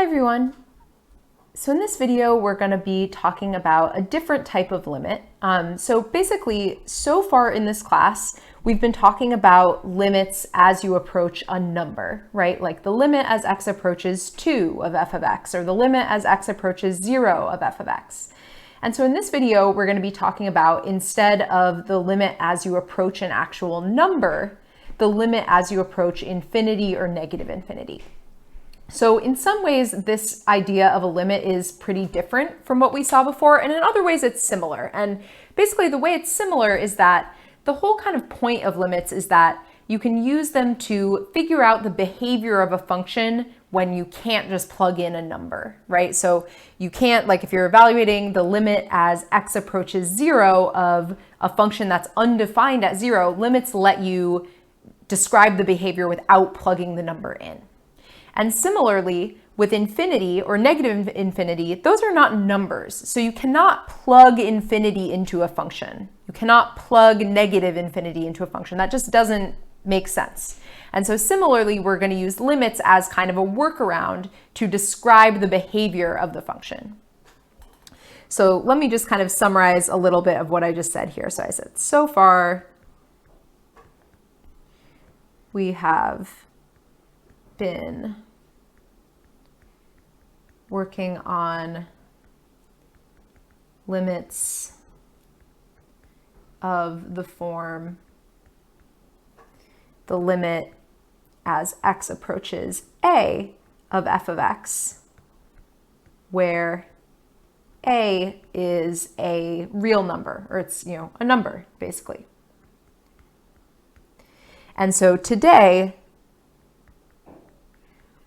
Everyone. So in this video, we're going to be talking about a different type of limit. So basically, so far in this class, we've been talking about limits as you approach a number, right? Like the limit as x approaches 2 of f of x, or the limit as x approaches 0 of f of x. And so in this video, we're going to be talking about, instead of the limit as you approach an actual number, the limit as you approach infinity or negative infinity. So in some ways, this idea of a limit is pretty different from what we saw before, and in other ways it's similar. And basically the way it's similar is that the whole kind of point of limits is that you can use them to figure out the behavior of a function when you can't just plug in a number, right? So you can't, like if you're evaluating the limit as x approaches 0 of a function that's undefined at 0, limits let you describe the behavior without plugging the number in. And similarly, with infinity or negative infinity, those are not numbers. So you cannot plug infinity into a function. You cannot plug negative infinity into a function. That just doesn't make sense. And so similarly, we're going to use limits as kind of a workaround to describe the behavior of the function. So let me just kind of summarize a little bit of what I just said here. So I said, so far, we have been working on limits of the form the limit as x approaches a of f of x, where a is a real number, or it's, a number basically. And so today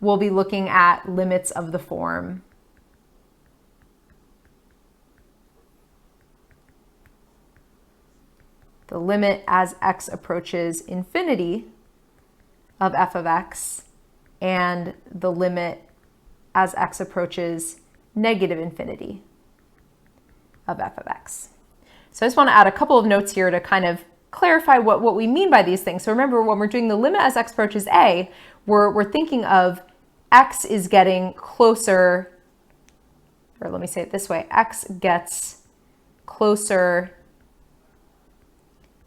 we'll be looking at limits of the form the limit as x approaches infinity of f of x and the limit as x approaches negative infinity of f of x. So I just want to add a couple of notes here to kind of clarify what we mean by these things. So remember, when we're doing the limit as x approaches a, we're thinking of x is getting closer, or let me say it this way, x gets closer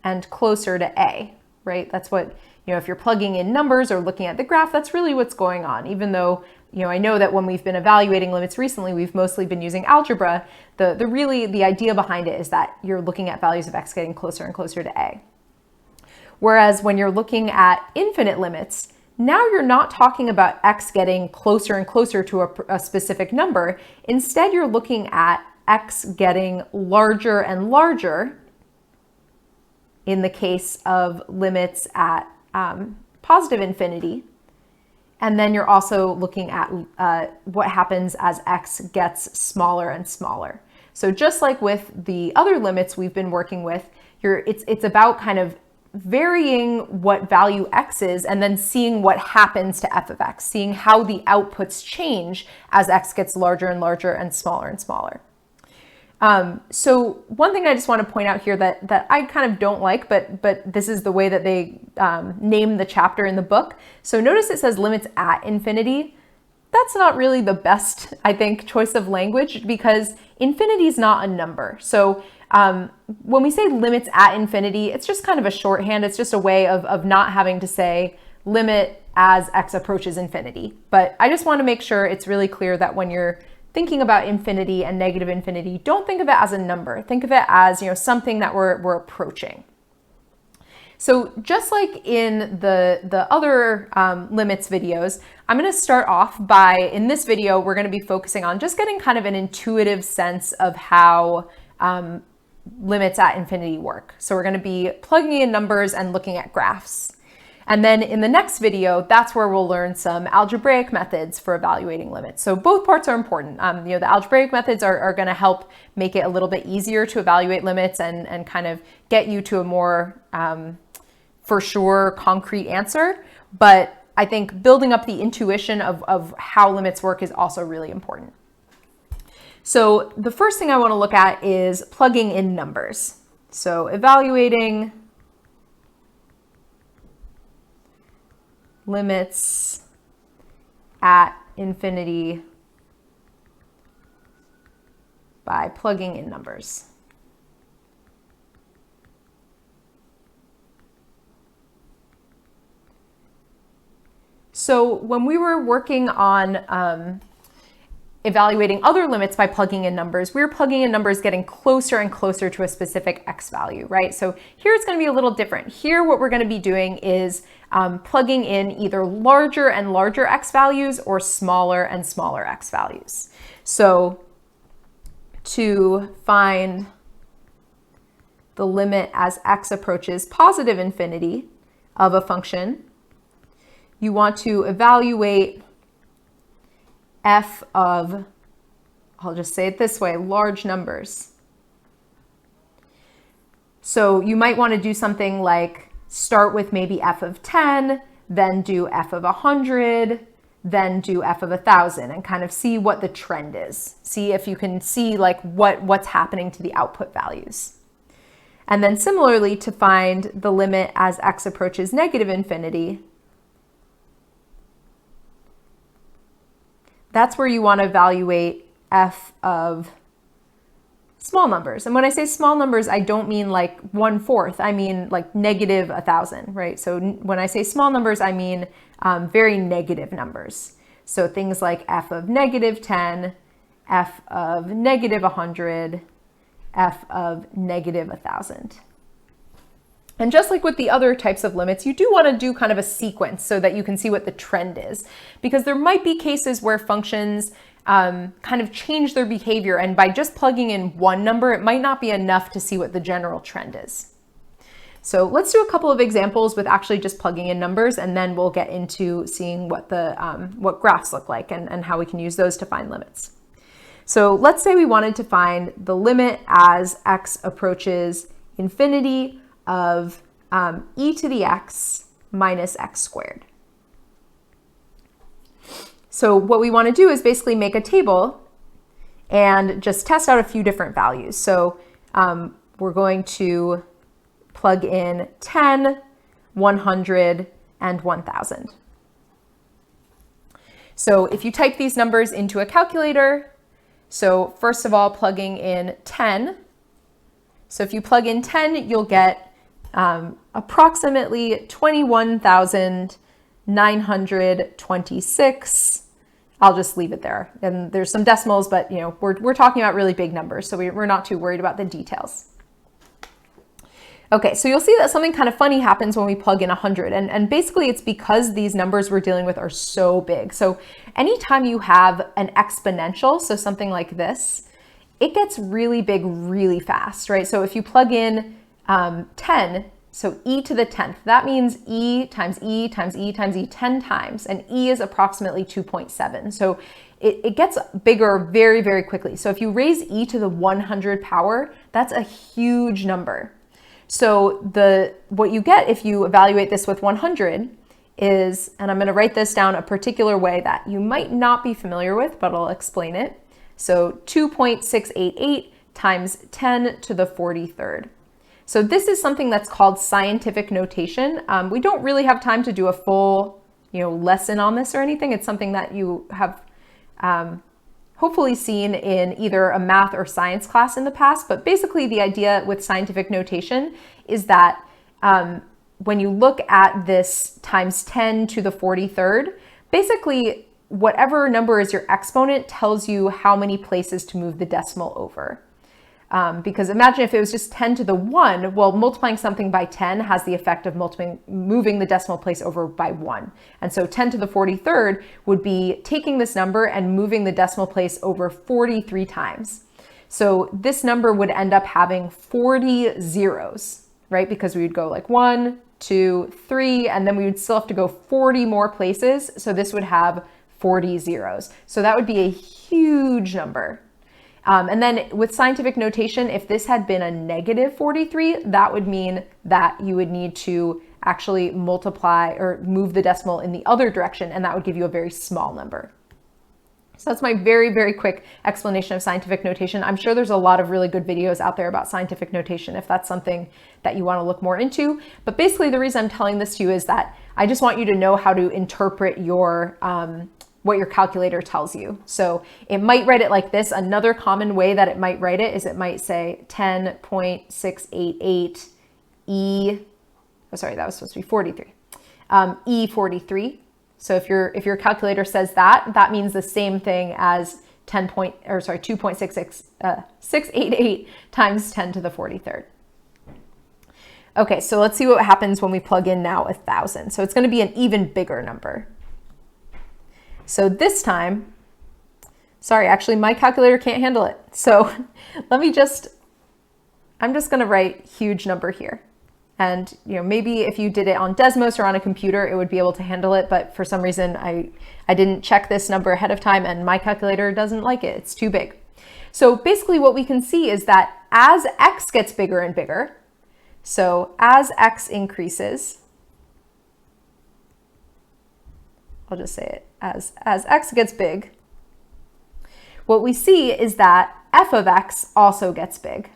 and closer to a, right? That's what, if you're plugging in numbers or looking at the graph, that's really what's going on. Even though, I know that when we've been evaluating limits recently, we've mostly been using algebra, the idea behind it is that you're looking at values of x getting closer and closer to a. Whereas when you're looking at infinite limits, now you're not talking about x getting closer and closer to a specific number. Instead, you're looking at x getting larger and larger in the case of limits at positive infinity. And then you're also looking at what happens as x gets smaller and smaller. So just like with the other limits we've been working with, it's about kind of varying what value x is and then seeing what happens to f of x, seeing how the outputs change as x gets larger and larger and smaller and smaller. So one thing I just want to point out here that I kind of don't like, but this is the way that they name the chapter in the book. So notice it says limits at infinity. That's not really the best, I think, choice of language, because infinity is not a number. So when we say limits at infinity, it's just kind of a shorthand. It's just a way of not having to say limit as x approaches infinity. But I just want to make sure it's really clear that when you're thinking about infinity and negative infinity, don't think of it as a number. Think of it as, something that we're approaching. So just like in the other limits videos, I'm going to start off by, in this video, we're going to be focusing on just getting kind of an intuitive sense of how limits at infinity work. So we're going to be plugging in numbers and looking at graphs. And then in the next video, that's where we'll learn some algebraic methods for evaluating limits. So both parts are important. The algebraic methods are going to help make it a little bit easier to evaluate limits and kind of get you to a more, for sure, concrete answer. But I think building up the intuition of how limits work is also really important. So the first thing I want to look at is plugging in numbers. So evaluating limits at infinity plugging in numbers. So when we were working on evaluating other limits by plugging in numbers, we were plugging in numbers getting closer and closer to a specific x value, right? So here it's going to be a little different. Here what we're going to be doing is plugging in either larger and larger x values or smaller and smaller x values. So to find the limit as x approaches positive infinity of a function, you want to evaluate f of, I'll just say it this way, large numbers. So you might want to do something like start with maybe f of 10, then do f of 100, then do f of 1,000, and kind of see what the trend is. See if you can see like what's happening to the output values. And then similarly, to find the limit as x approaches negative infinity, that's where you want to evaluate f of small numbers. And when I say small numbers, I don't mean like 1/4. I mean like negative 1,000, right? So when I say small numbers, I mean very negative numbers. So things like f of negative 10, f of negative 100, f of negative 1,000. And just like with the other types of limits, you do want to do kind of a sequence so that you can see what the trend is, because there might be cases where functions kind of change their behavior, and by just plugging in one number, it might not be enough to see what the general trend is. So let's do a couple of examples with actually just plugging in numbers, and then we'll get into seeing what the what graphs look like and how we can use those to find limits. So let's say we wanted to find the limit as x approaches infinity of e to the x minus x squared. So what we want to do is basically make a table and just test out a few different values. So we're going to plug in 10, 100, and 1,000. So if you type these numbers into a calculator, so first of all, plugging in 10. So if you plug in 10, you'll get approximately 21,926. I'll just leave it there. And there's some decimals, but you know, we're talking about really big numbers, so we're not too worried about the details. Okay, so you'll see that something kind of funny happens when we plug in 100, and basically it's because these numbers we're dealing with are so big. So anytime you have an exponential, so something like this, it gets really big really fast, right? So if you plug in 10, so e to the 10th, that means e times e times e times e 10 times, and e is approximately 2.7. So it gets bigger very, very quickly. So if you raise e to the 100 power, that's a huge number. So what you get if you evaluate this with 100 is, and I'm going to write this down a particular way that you might not be familiar with, but I'll explain it. So 2.688 times 10 to the 43rd. So this is something that's called scientific notation. We don't really have time to do a full, lesson on this or anything. It's something that you have hopefully seen in either a math or science class in the past. But basically the idea with scientific notation is that when you look at this times 10 to the 43rd, basically whatever number is your exponent tells you how many places to move the decimal over. Because imagine if it was just 10 to the 1, well, multiplying something by 10 has the effect of moving the decimal place over by 1. And so 10 to the 43rd would be taking this number and moving the decimal place over 43 times. So this number would end up having 40 zeros, right? Because we would go like 1, 2, 3, and then we would still have to go 40 more places. So this would have 40 zeros. So that would be a huge number. And then with scientific notation, if this had been a negative 43, that would mean that you would need to actually multiply or move the decimal in the other direction, and that would give you a very small number. So that's my very, very quick explanation of scientific notation. I'm sure there's a lot of really good videos out there about scientific notation if that's something that you want to look more into. But basically the reason I'm telling this to you is that I just want you to know how to interpret your what your calculator tells you. So it might write it like this. Another common way that it might write it is it might say 10.688 E, oh sorry, that was supposed to be 43, E43. So if your calculator says that, that means the same thing as 2.688 times 10 to the 43rd. Okay, so let's see what happens when we plug in now 1,000. So it's going to be an even bigger number. So this time, sorry, actually my calculator can't handle it. So I'm just going to write huge number here. And maybe if you did it on Desmos or on a computer, it would be able to handle it. But for some reason, I didn't check this number ahead of time and my calculator doesn't like it. It's too big. So basically what we can see is that as x gets bigger and bigger, so as x increases, I'll just say it, as x gets big, what we see is that f of x also gets big.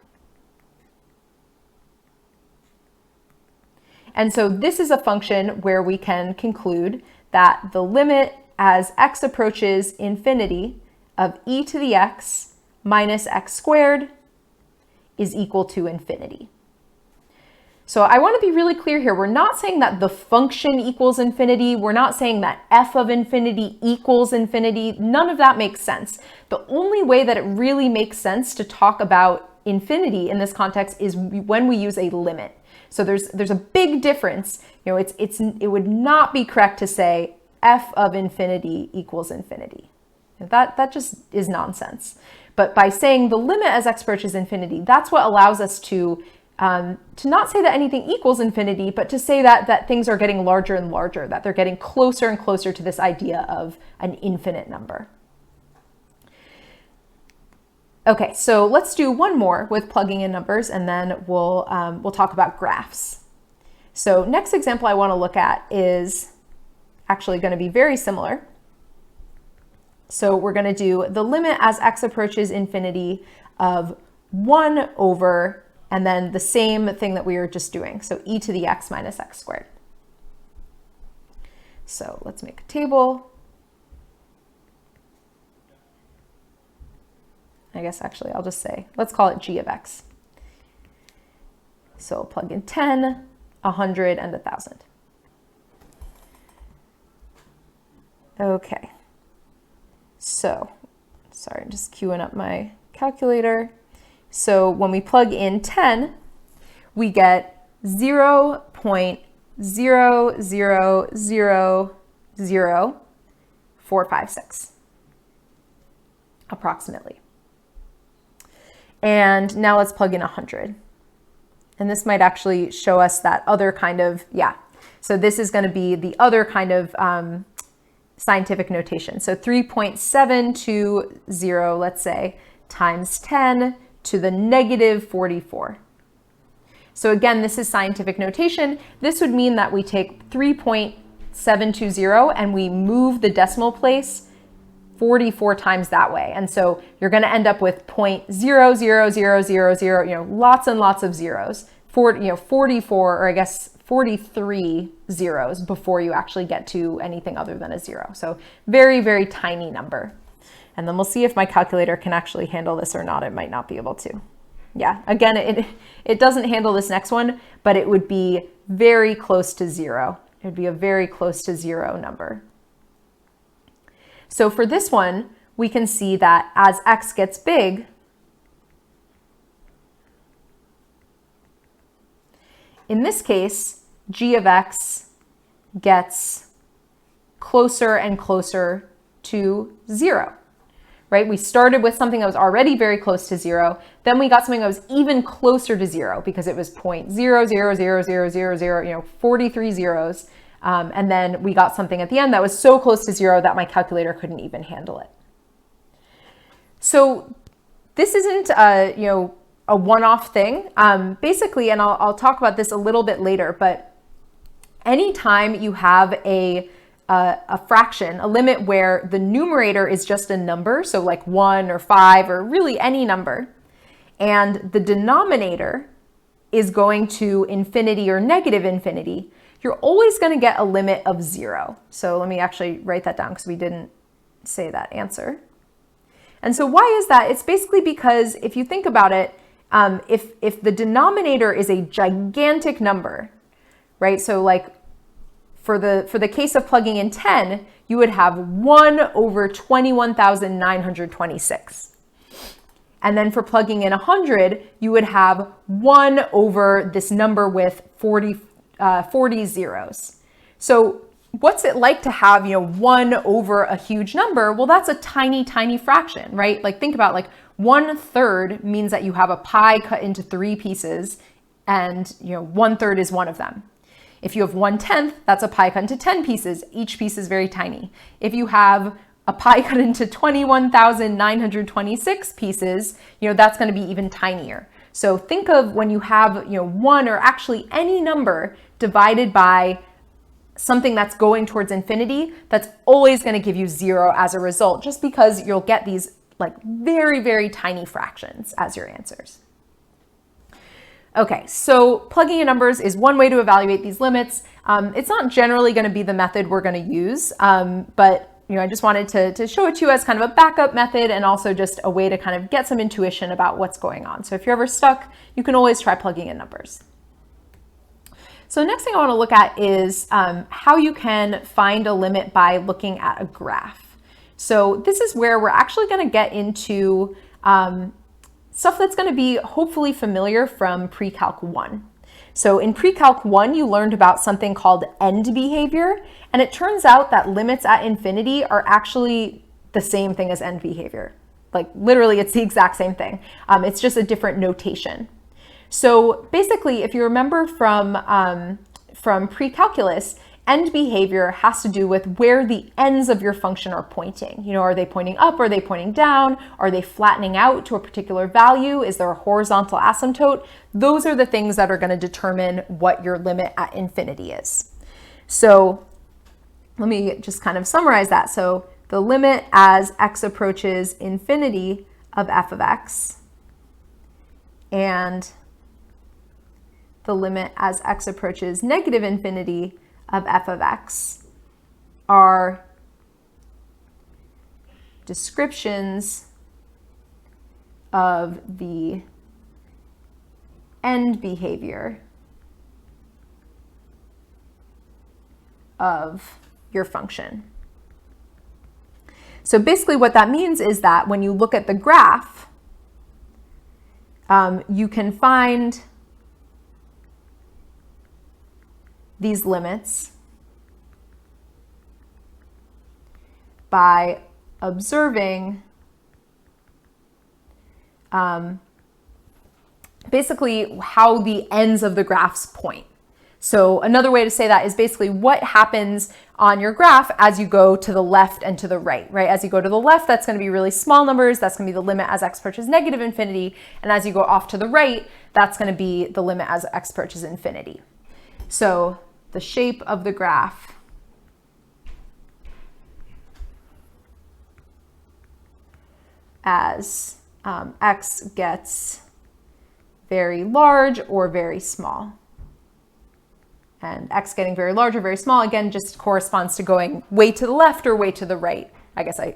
And so this is a function where we can conclude that the limit as x approaches infinity of e to the x minus x squared is equal to infinity. So I want to be really clear here. We're not saying that the function equals infinity. We're not saying that f of infinity equals infinity. None of that makes sense. The only way that it really makes sense to talk about infinity in this context is when we use a limit. So there's a big difference. It would not be correct to say f of infinity equals infinity. That just is nonsense. But by saying the limit as x approaches infinity, that's what allows us to not say that anything equals infinity, but to say that things are getting larger and larger, that they're getting closer and closer to this idea of an infinite number. Okay, so let's do one more with plugging in numbers, and then we'll talk about graphs. So next example I want to look at is actually going to be very similar. So we're going to do the limit as x approaches infinity of 1 over, and then the same thing that we were just doing. So e to the x minus x squared. So let's make a table. I guess actually I'll just say, let's call it g of x. So I'll plug in 10, 100, and 1,000. Okay. So, sorry, I'm just queuing up my calculator. So when we plug in 10, we get 0.0000456, approximately. And now let's plug in 100. And this might actually show us that other kind of, so this is going to be the other kind of scientific notation. So 3.720, let's say, times 10 to the negative 44. So again, this is scientific notation. This would mean that we take 3.720 and we move the decimal place 44 times that way. And so you're going to end up with 0.00000, lots and lots of zeros, 44, or I guess 43 zeros before you actually get to anything other than a zero. So very, very tiny number. And then we'll see if my calculator can actually handle this or not. It might not be able to. Yeah, again, it doesn't handle this next one, but it would be very close to zero. It would be a very close to zero number. So for this one, we can see that as x gets big, in this case, g of x gets closer and closer to zero, right? We started with something that was already very close to zero. Then we got something that was even closer to zero because it was 0.0000000, 43 zeros. And then we got something at the end that was so close to zero that my calculator couldn't even handle it. So this isn't a one-off thing. Basically, and I'll talk about this a little bit later, but anytime you have a fraction, a limit where the numerator is just a number, so like 1 or 5 or really any number, and the denominator is going to infinity or negative infinity, you're always going to get a limit of 0. So let me actually write that down because we didn't say that answer. And so why is that? It's basically because if you think about it, if the denominator is a gigantic number, right? So like for the case of plugging in 10, you would have 1 over 21,926. And then for plugging in 100, you would have 1 over this number with 40 zeros. So what's it like to have, 1 over a huge number? Well, that's a tiny, tiny fraction, right? Like think about like 1/3 means that you have a pie cut into 3 pieces and 1/3 is one of them. If you have 1/10, that's a pie cut into 10 pieces. Each piece is very tiny. If you have a pie cut into 21,926 pieces, that's going to be even tinier. So think of when you have, 1 or actually any number divided by something that's going towards infinity, that's always going to give you 0 as a result, just because you'll get these like very, very tiny fractions as your answers. Okay, so plugging in numbers is one way to evaluate these limits. It's not generally going to be the method we're going to use, but I just wanted to show it to you as kind of a backup method and also just a way to kind of get some intuition about what's going on. So if you're ever stuck, you can always try plugging in numbers. So the next thing I want to look at is how you can find a limit by looking at a graph. So this is where we're actually going to get into stuff that's going to be hopefully familiar from Pre-Calc 1. So in Pre-Calc 1, you learned about something called end behavior, and it turns out that limits at infinity are actually the same thing as end behavior. Like literally, it's the exact same thing. It's just a different notation. So basically, if you remember from pre-calculus, end behavior has to do with where the ends of your function are pointing. Are they pointing up? Are they pointing down? Are they flattening out to a particular value? Is there a horizontal asymptote? Those are the things that are going to determine what your limit at infinity is. So let me just kind of summarize that. So the limit as x approaches infinity of f of x and the limit as x approaches negative infinity of f of x are descriptions of the end behavior of your function. So basically what that means is that when you look at the graph, you can find these limits by observing basically how the ends of the graphs point. So another way to say that is basically what happens on your graph as you go to the left and to the right, right? As you go to the left, that's going to be really small numbers. That's going to be the limit as x approaches negative infinity. And as you go off to the right, that's going to be the limit as x approaches infinity. So the shape of the graph as x gets very large or very small. And x getting very large or very small, again, just corresponds to going way to the left or way to the right. I guess I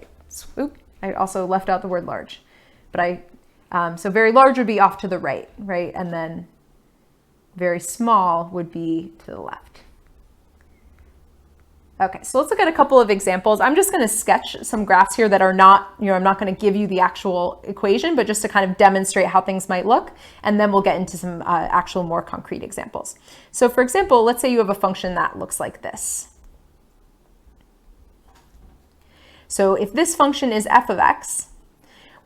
also left out the word large. But so very large would be off to the right, right? And then very small would be to the left. Okay, so let's look at a couple of examples. I'm just going to sketch some graphs here that are not, I'm not going to give you the actual equation, but just to kind of demonstrate how things might look. And then we'll get into some actual more concrete examples. So for example, let's say you have a function that looks like this. So if this function is f of x,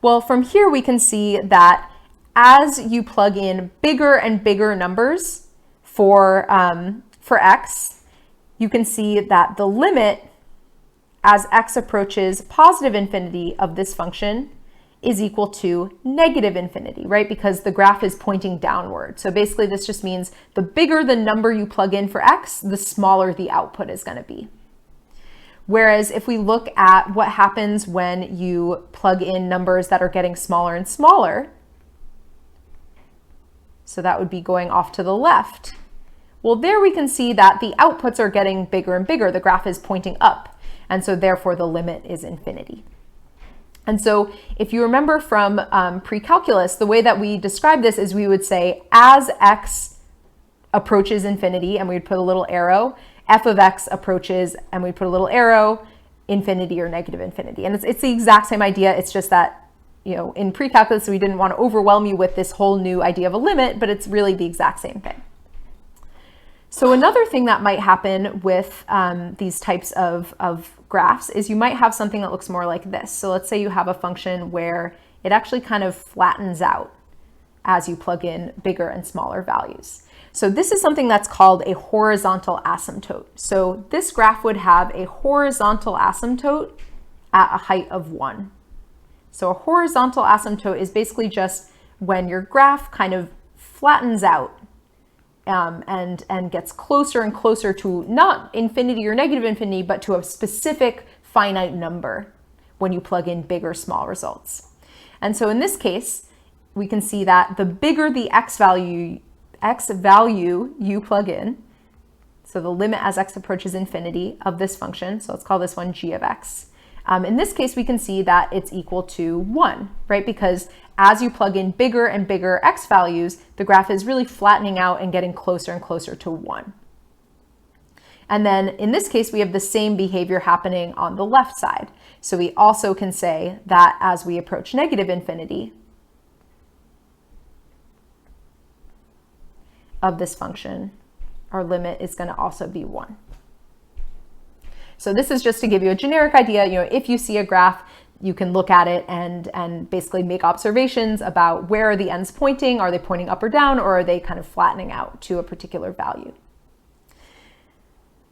well, from here we can see that as you plug in bigger and bigger numbers for x, you can see that the limit as x approaches positive infinity of this function is equal to negative infinity, right? Because the graph is pointing downward. So basically this just means the bigger the number you plug in for x, the smaller the output is going to be. Whereas if we look at what happens when you plug in numbers that are getting smaller and smaller, so that would be going off to the left. Well, there we can see that the outputs are getting bigger and bigger. The graph is pointing up. and so therefore the limit is infinity. And so if you remember from pre-calculus, the way that we describe this is we would say as x approaches infinity, and we'd put a little arrow, f of x approaches, and we put a little arrow, infinity or negative infinity. And it's the exact same idea. It's just that, you know, in pre-calculus, we didn't want to overwhelm you with this whole new idea of a limit, but it's really the exact same thing. So another thing that might happen with these types of graphs is you might have something that looks more like this. So let's say you have a function where it actually kind of flattens out as you plug in bigger and smaller values. So this is something that's called a horizontal asymptote. So this graph would have a horizontal asymptote at a height of 1. So a horizontal asymptote is basically just when your graph kind of flattens out and gets closer and closer to not infinity or negative infinity, but to a specific finite number when you plug in big or small results. And so in this case, we can see that the bigger the x value you plug in, so the limit as x approaches infinity of this function, so let's call this one g of x. In this case, we can see that it's equal to 1, right? Because as you plug in bigger and bigger x values, the graph is really flattening out and getting closer and closer to 1. And then in this case, we have the same behavior happening on the left side. So we also can say that as we approach negative infinity of this function, our limit is going to also be 1. So this is just to give you a generic idea. You know, if you see a graph, you can look at it and basically make observations about where are the ends pointing. Are they pointing up or down, or are they kind of flattening out to a particular value?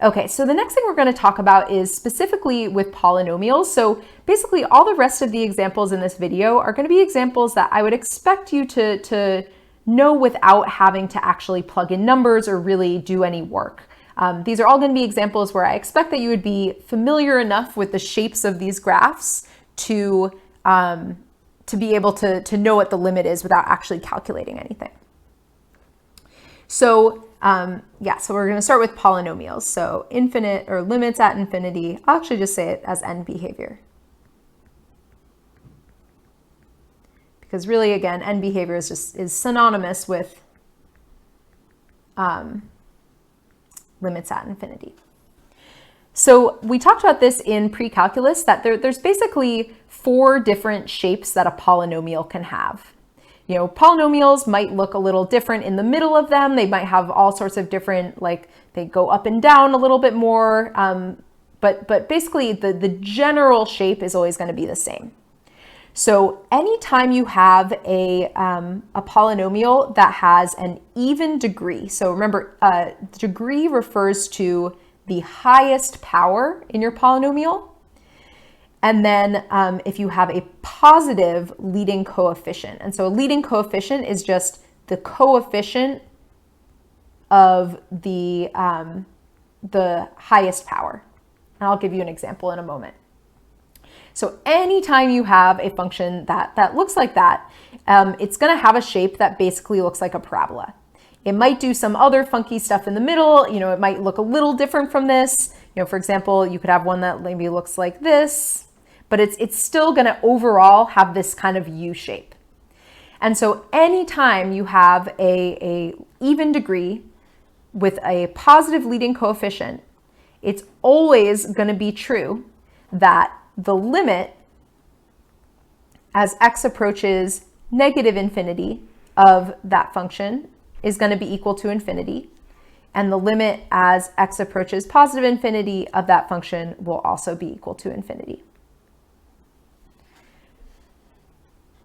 Okay, so the next thing we're going to talk about is specifically with polynomials. So basically all the rest of the examples in this video are going to be examples that I would expect you to know without having to actually plug in numbers or really do any work. These are all going to be examples where I expect that you would be familiar enough with the shapes of these graphs to be able to know what the limit is without actually calculating anything. So so we're going to start with polynomials. So infinite or limits at infinity, I'll actually just say it as end behavior. Because really, again, end behavior is synonymous with limits at infinity. So we talked about this in pre-calculus, that there's basically 4 different shapes that a polynomial can have. You know, polynomials might look a little different in the middle of them. They might have all sorts of different, like they go up and down a little bit more, but basically the general shape is always going to be the same. So anytime you have a polynomial that has an even degree, so remember, degree refers to the highest power in your polynomial. And then if you have a positive leading coefficient, and so a leading coefficient is just the coefficient of the highest power. And I'll give you an example in a moment. So anytime you have a function that looks like that, it's going to have a shape that basically looks like a parabola. It might do some other funky stuff in the middle. You know, it might look a little different from this. You know, for example, you could have one that maybe looks like this, but it's still going to overall have this kind of U shape. And so anytime you have a even degree with a positive leading coefficient, it's always going to be true that the limit as x approaches negative infinity of that function is going to be equal to infinity, and the limit as x approaches positive infinity of that function will also be equal to infinity.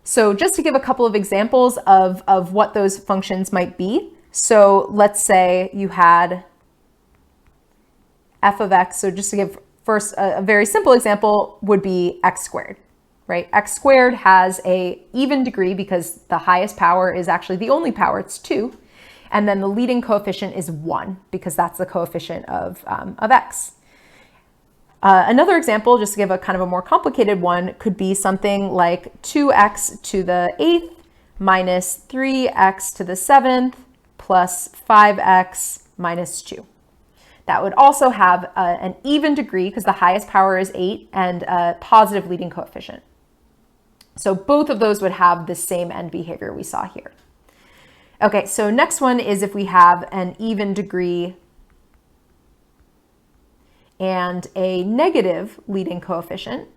So just to give a couple of examples of what those functions might be. So let's say you had f of x. So just to give first a very simple example would be x squared, right? X squared has a even degree because the highest power is actually the only power, it's 2. And then the leading coefficient is 1 because that's the coefficient of x. Another example, just to give a kind of a more complicated one, could be something like 2x to the 8th minus 3x to the 7th plus 5x minus 2. that would also have an even degree because the highest power is 8 and a positive leading coefficient. So both of those would have the same end behavior we saw here. Okay, so next one is if we have an even degree and a negative leading coefficient.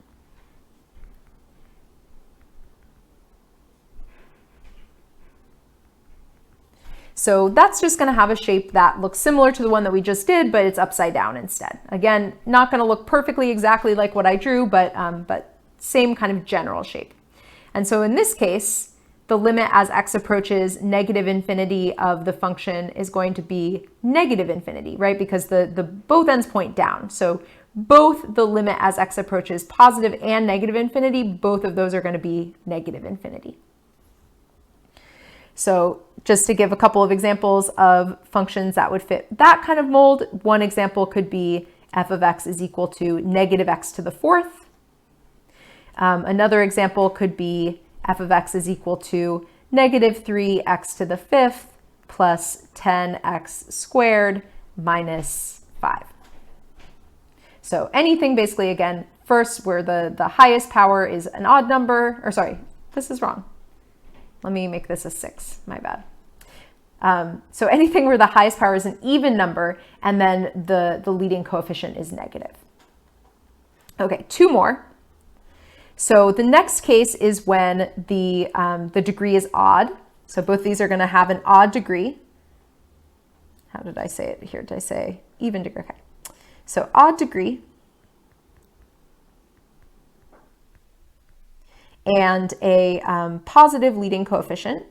So that's just going to have a shape that looks similar to the one that we just did, but it's upside down instead. Again, not going to look perfectly exactly like what I drew, but same kind of general shape. And so in this case, the limit as x approaches negative infinity of the function is going to be negative infinity, right? Because the both ends point down. So both the limit as x approaches positive and negative infinity, both of those are going to be negative infinity. So just to give a couple of examples of functions that would fit that kind of mold, one example could be f of x is equal to negative x to the fourth. Another example could be f of x is equal to negative 3x to the fifth plus 10x squared minus 5. So anything basically, again, first where the highest power is an odd number, or sorry, this is wrong. Let me make this a 6, my bad. So anything where the highest power is an even number and then the leading coefficient is negative. Okay, 2 more. So the next case is when the degree is odd. So both these are going to have an odd degree. How did I say it here? Did I say even degree? Okay. So odd degree. And a positive leading coefficient.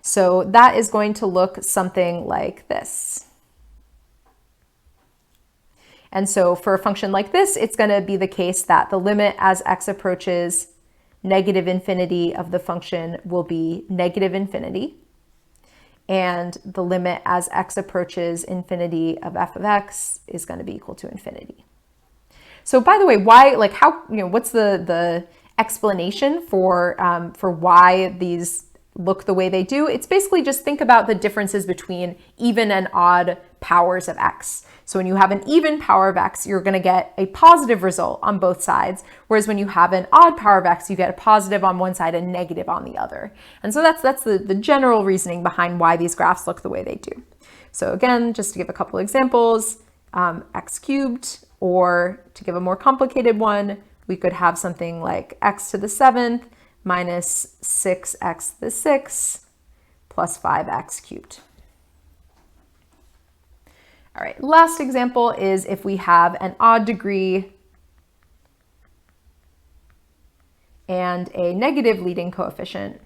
So that is going to look something like this. And so for a function like this, it's going to be the case that the limit as x approaches negative infinity of the function will be negative infinity. And the limit as x approaches infinity of f of x is going to be equal to infinity. So by the way, why, like how, what's the explanation for why these look the way they do? It's basically just think about the differences between even and odd powers of x. So when you have an even power of x, you're going to get a positive result on both sides. Whereas when you have an odd power of x, you get a positive on one side and negative on the other. And so that's the general reasoning behind why these graphs look the way they do. So again, just to give a couple examples, x cubed, or to give a more complicated one, we could have something like x to the 7th minus 6x to the 6th plus 5x cubed. All right, last example is if we have an odd degree and a negative leading coefficient.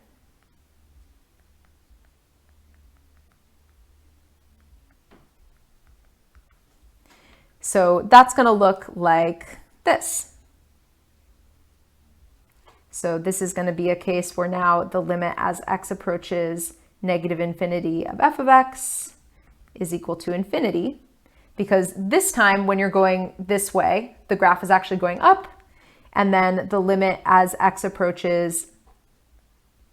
So that's going to look like this. So this is going to be a case where now the limit as x approaches negative infinity of f of x is equal to infinity, because this time when you're going this way, the graph is actually going up, and then the limit as x approaches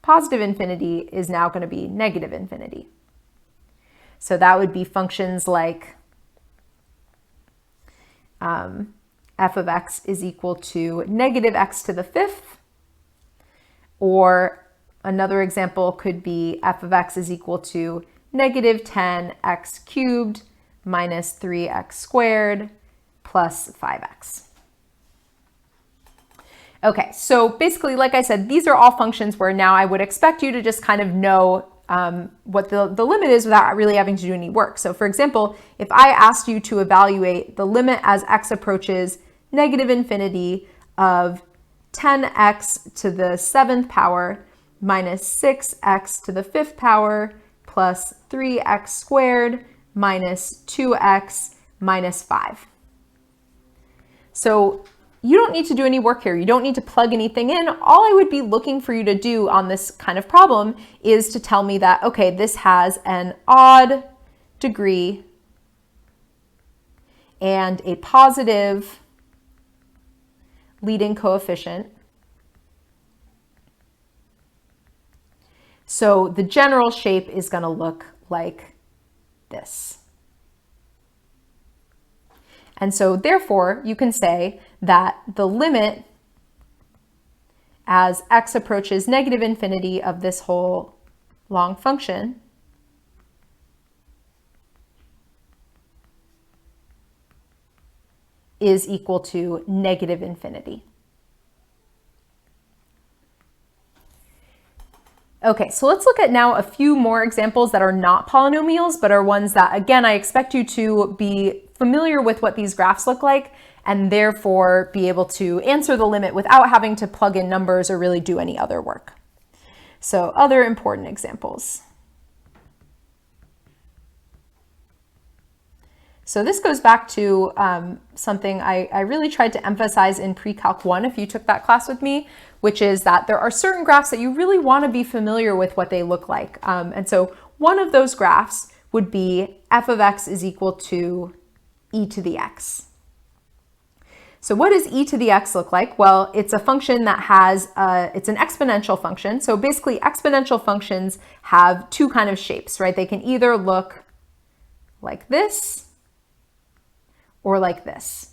positive infinity is now going to be negative infinity. So that would be functions like f of x is equal to negative x to the 5th, or another example could be f of x is equal to negative 10x cubed minus 3x squared plus 5x. Okay, so basically, like I said, these are all functions where now I would expect you to just kind of know what the limit is without really having to do any work. So for example, if I asked you to evaluate the limit as x approaches negative infinity of 10x to the 7th power minus 6x to the 5th power plus 3x squared minus 2x minus 5. So you don't need to do any work here. You don't need to plug anything in. All I would be looking for you to do on this kind of problem is to tell me that, okay, this has an odd degree and a positive leading coefficient So the general shape is going to look like this. And so therefore, you can say that the limit as x approaches negative infinity of this whole long function is equal to negative infinity. Okay, so let's look at now a few more examples that are not polynomials, but are ones that, again, I expect you to be familiar with what these graphs look like and therefore be able to answer the limit without having to plug in numbers or really do any other work. So other important examples. So this goes back to something I really tried to emphasize in Pre-Calc 1 if you took that class with me, which is that there are certain graphs that you really want to be familiar with what they look like. And so one of those graphs would be f of x is equal to e to the x. So what does e to the x look like? Well, it's a function that has, it's an exponential function. So basically exponential functions have two kind of shapes, right? They can either look like this or like this.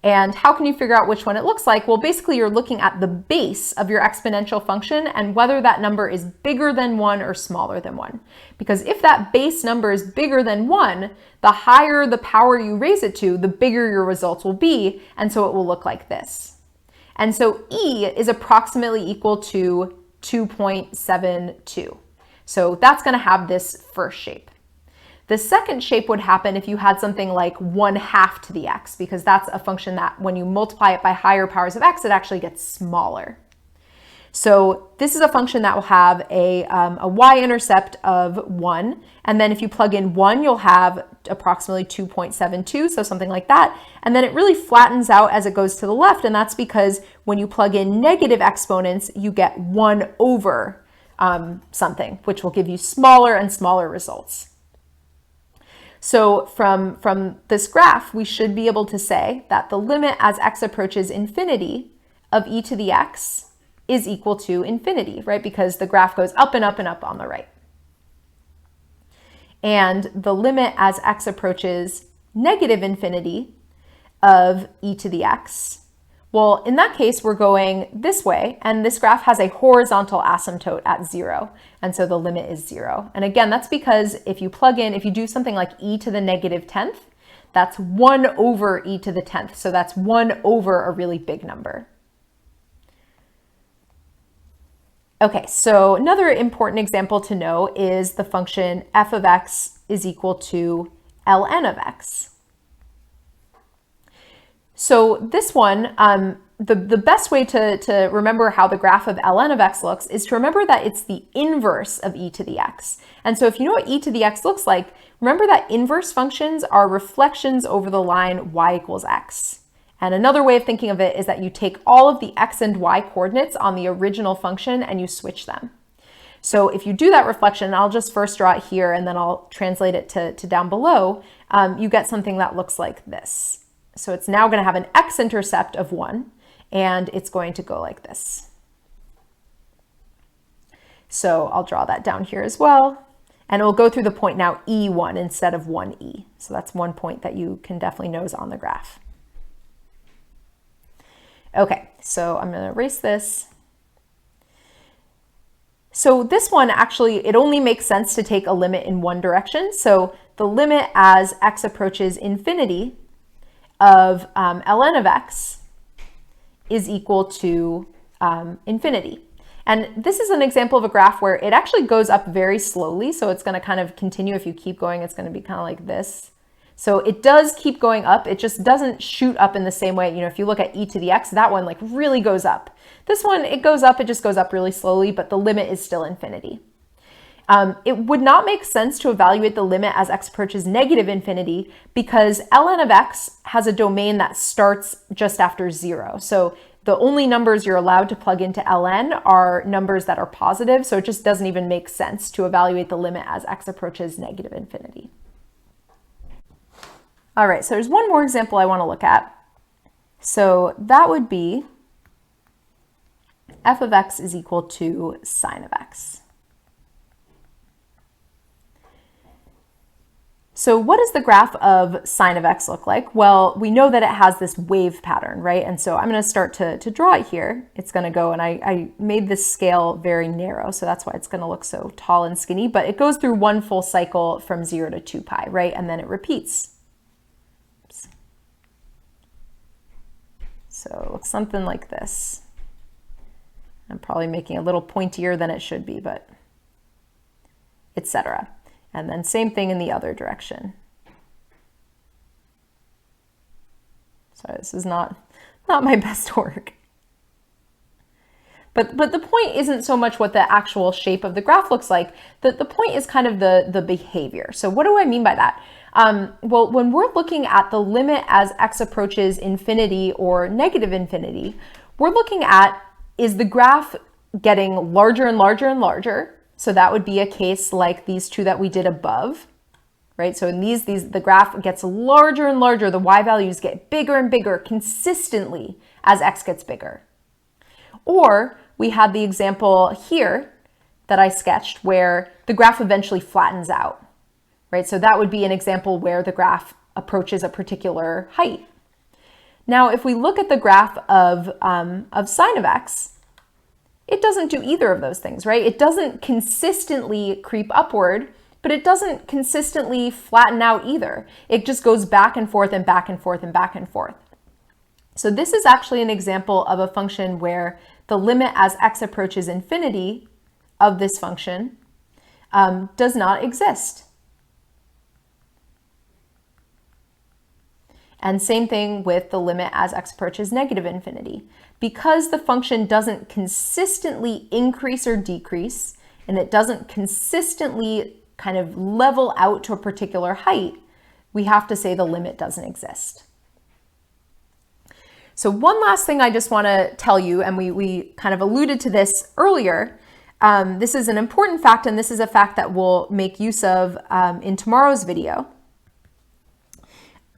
And how can you figure out which one it looks like? Well, basically you're looking at the base of your exponential function and whether that number is bigger than 1 or smaller than 1. Because if that base number is bigger than 1, the higher the power you raise it to, the bigger your results will be, and so it will look like this. And so e is approximately equal to 2.72. So that's going to have this first shape. The second shape would happen if you had something like 1/2 to the x, because that's a function that when you multiply it by higher powers of x, it actually gets smaller. So this is a function that will have a y-intercept of 1. And then if you plug in 1, you'll have approximately 2.72, so something like that. And then it really flattens out as it goes to the left. And that's because when you plug in negative exponents, you get 1 over something, which will give you smaller and smaller results. So from this graph, we should be able to say that the limit as x approaches infinity of e to the x is equal to infinity, right? Because the graph goes up and up and up on the right. And the limit as x approaches negative infinity of e to the x, well, in that case, we're going this way, and this graph has a horizontal asymptote at 0, and so the limit is 0. And again, that's because if you plug in, if you do something like e to the negative 10th, that's 1 over e to the 10th, so that's 1 over a really big number. Okay, so another important example to know is the function f of x is equal to ln of x. So this one, the best way to remember how the graph of ln of x looks is to remember that it's the inverse of e to the x. And so if you know what e to the x looks like, remember that inverse functions are reflections over the line y equals x. And another way of thinking of it is that you take all of the x and y coordinates on the original function and you switch them. So if you do that reflection, I'll just first draw it here and then I'll translate it to down below, you get something that looks like this. So it's now going to have an x-intercept of 1, and it's going to go like this. So I'll draw that down here as well. And it will go through the point now E1 instead of 1E. So that's one point that you can definitely know is on the graph. Okay, so I'm going to erase this. So this one actually, it only makes sense to take a limit in one direction. So the limit as x approaches infinity of ln of x is equal to infinity. And this is an example of a graph where it actually goes up very slowly. So it's going to kind of continue. If you keep going, it's going to be kind of like this. So it does keep going up. It just doesn't shoot up in the same way. You know, if you look at e to the x, that one like really goes up. This one, it goes up, it just goes up really slowly, but the limit is still infinity. It would not make sense to evaluate the limit as x approaches negative infinity because ln of x has a domain that starts just after 0. So the only numbers you're allowed to plug into ln are numbers that are positive, so it just doesn't even make sense to evaluate the limit as x approaches negative infinity. All right, so there's one more example I want to look at. So that would be f of x is equal to sine of x. So what does the graph of sine of x look like? Well, we know that it has this wave pattern, right? And so I'm going to start to draw it here. It's going to go, and I made this scale very narrow, so that's why it's going to look so tall and skinny, but it goes through one full cycle from 0 to 2 pi, right? And then it repeats. Oops. So it looks something like this. I'm probably making it a little pointier than it should be, but etc. And then same thing in the other direction. Sorry, this is not my best work. But the point isn't so much what the actual shape of the graph looks like. The point is kind of the behavior. So what do I mean by that? Well, when we're looking at the limit as x approaches infinity or negative infinity, we're looking at, is the graph getting larger and larger and larger? So that would be a case like these two that we did above, right? So in these the graph gets larger and larger. The y values get bigger and bigger consistently as x gets bigger. Or we had the example here that I sketched where the graph eventually flattens out, right? So that would be an example where the graph approaches a particular height. Now, if we look at the graph of sine of x, it doesn't do either of those things, right? It doesn't consistently creep upward, but it doesn't consistently flatten out either. It just goes back and forth and back and forth and back and forth. So this is actually an example of a function where the limit as x approaches infinity of this function does not exist. And same thing with the limit as x approaches negative infinity. Because the function doesn't consistently increase or decrease, and it doesn't consistently kind of level out to a particular height, we have to say the limit doesn't exist. So one last thing I just want to tell you, and we kind of alluded to this earlier, this is an important fact, and this is a fact that we'll make use of in tomorrow's video.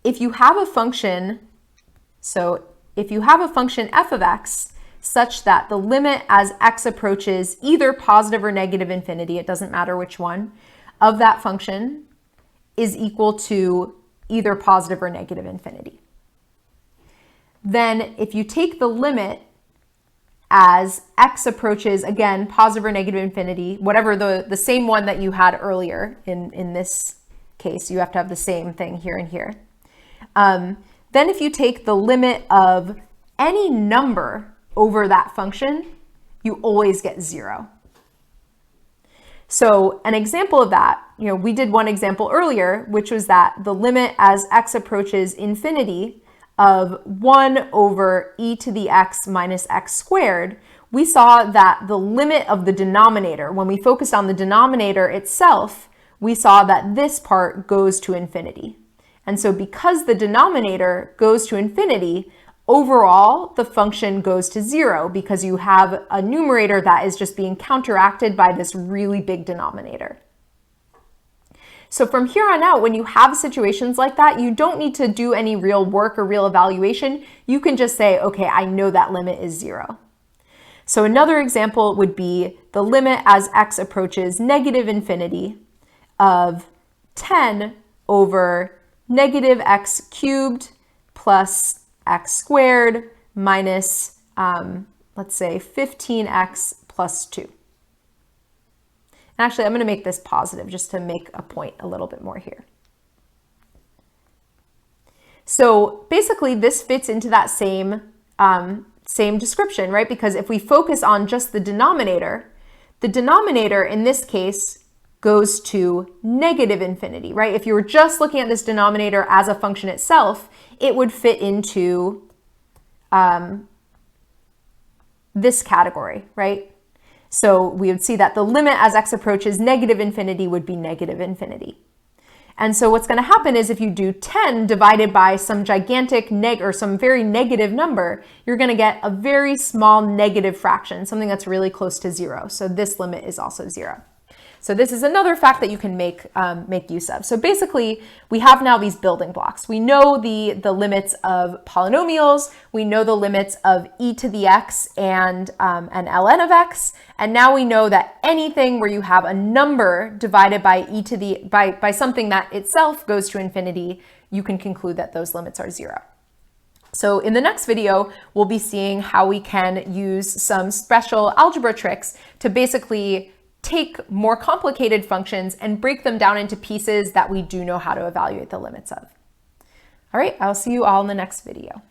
If you have a function, if you have a function f of x such that the limit as x approaches either positive or negative infinity, it doesn't matter which one, of that function is equal to either positive or negative infinity, then if you take the limit as x approaches, again, positive or negative infinity, whatever the same one that you had earlier in this case, you have to have the same thing here and here. Then if you take the limit of any number over that function, you always get 0. So an example of that, we did one example earlier, which was that the limit as x approaches infinity of 1 over e to the x minus x squared, we saw that the limit of the denominator, when we focused on the denominator itself, we saw that this part goes to infinity. And so because the denominator goes to infinity, overall, the function goes to 0 because you have a numerator that is just being counteracted by this really big denominator. So from here on out, when you have situations like that, you don't need to do any real work or real evaluation. You can just say, okay, I know that limit is 0. So another example would be the limit as x approaches negative infinity of 10 over negative x cubed plus x squared minus, let's say, 15x plus 2. And actually, I'm going to make this positive just to make a point a little bit more here. So basically, this fits into that same description, right? Because if we focus on just the denominator in this case goes to negative infinity, right? If you were just looking at this denominator as a function itself, it would fit into this category, right? So we would see that the limit as x approaches negative infinity would be negative infinity. And so what's going to happen is if you do 10 divided by some gigantic or some very negative number, you're going to get a very small negative fraction, something that's really close to 0. So this limit is also 0. So this is another fact that you can make use of. So basically, we have now these building blocks. We know the limits of polynomials. We know the limits of e to the x and ln of x. And now we know that anything where you have a number divided by by something that itself goes to infinity, you can conclude that those limits are 0. So in the next video, we'll be seeing how we can use some special algebra tricks to basically take more complicated functions and break them down into pieces that we do know how to evaluate the limits of. All right, I'll see you all in the next video.